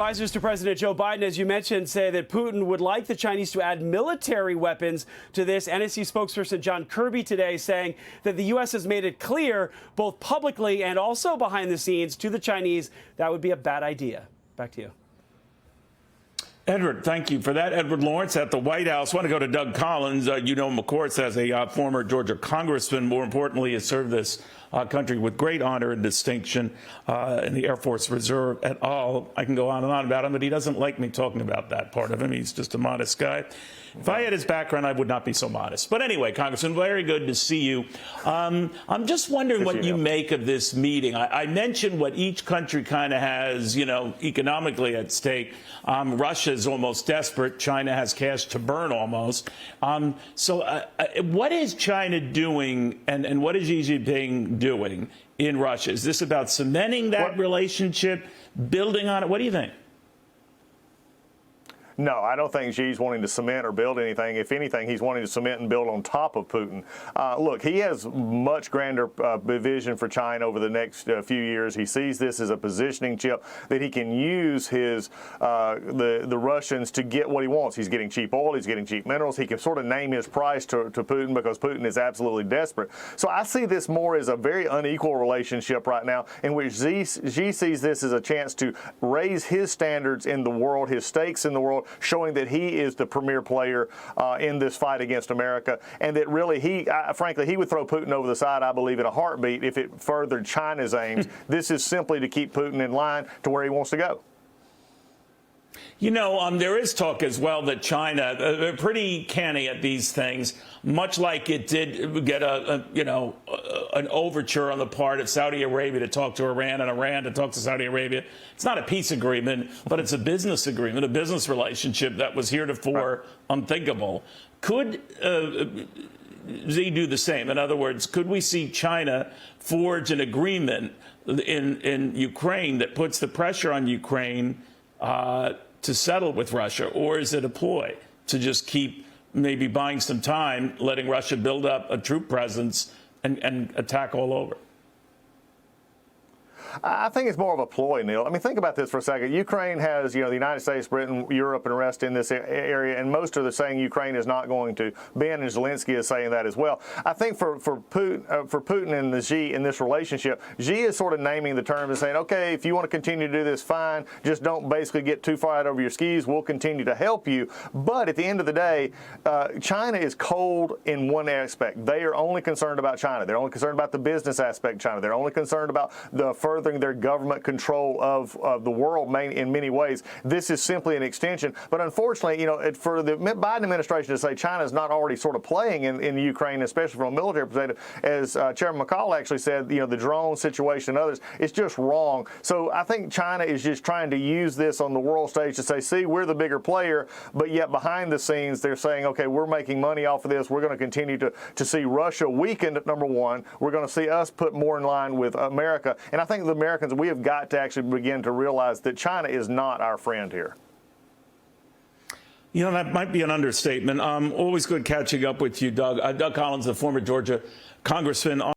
Advisors to President Joe Biden, as you mentioned, say that Putin would like the Chinese to add military weapons to this. NSC spokesperson John Kirby today saying that the U.S. has made it clear, both publicly and also behind the scenes, to the Chinese that would be a bad idea. Back to you. Edward, thank you for that. Edward Lawrence at the White House. I want to go to Doug Collins. You know him, of course, as a former Georgia Congressman. More importantly, has served this country with great honor and distinction in the Air Force Reserve et al. I can go on and on about him, but he doesn't like me talking about that part of him. He's just a modest guy. If I had his background, I would not be so modest. But anyway, Congressman, very good to see you. I'm just wondering what you make of this meeting. I mentioned what each country kind of has, you know, economically at stake. Russia's almost desperate. China has cash to burn almost. So what is China doing and what is Xi Jinping doing in Russia? Is this about cementing that relationship, building on it? What do you think? No, I don't think Xi's wanting to cement or build anything. If anything, he's wanting to cement and build on top of Putin. Look, he has much grander vision for China over the next few years. He sees this as a positioning chip that he can use his the Russians to get what he wants. He's getting cheap oil. He's getting cheap minerals. He can sort of name his price to Putin because Putin is absolutely desperate. So I see this more as a very unequal relationship right now in which Xi sees this as a chance to raise his standards in the world, his stakes in the world, showing that he is the premier player in this fight against America, and that really frankly, he would throw Putin over the side, I believe, in a heartbeat if it furthered China's aims. This is simply to keep Putin in line to where he wants to go. You know, there is talk as well that China, they're pretty canny at these things, much like it did get an overture on the part of Saudi Arabia to talk to Iran and Iran to talk to Saudi Arabia. It's not a peace agreement, but it's a business agreement, a business relationship that was heretofore unthinkable. Could Xi do the same? In other words, could we see China forge an agreement in Ukraine that puts the pressure on Ukraine to settle with Russia, or is it a ploy to just keep maybe buying some time, letting Russia build up a troop presence and attack all over? I think it's more of a ploy, Neil. I mean, think about this for a second. Ukraine has, the United States, Britain, Europe, and the rest in this area, and most are saying Ukraine is not going to bend, and Zelensky is saying that as well. I think for Putin and Xi in this relationship, Xi is sort of naming the terms and saying, okay, if you want to continue to do this, fine. Just don't basically get too far out over your skis. We'll continue to help you. But at the end of the day, China is cold in one aspect. They are only concerned about China. They're only concerned about the business aspect of China. They're only concerned about the furthering their government control of the world in many ways. This is simply an extension. But unfortunately, for the Biden administration to say China is not already sort of playing in Ukraine, especially from a military perspective, as Chairman McCall actually said, the drone situation and others, it's just wrong. So I think China is just trying to use this on the world stage to say, see, we're the bigger player, but yet behind the scenes, they're saying, okay, we're making money off of this. We're going to continue to see Russia weakened at number one. We're going to see us put more in line with America. And I think the Americans, we have got to actually begin to realize that China is not our friend here. You know, that might be an understatement. Always good catching up with you, Doug. Doug Collins, the former Georgia Congressman.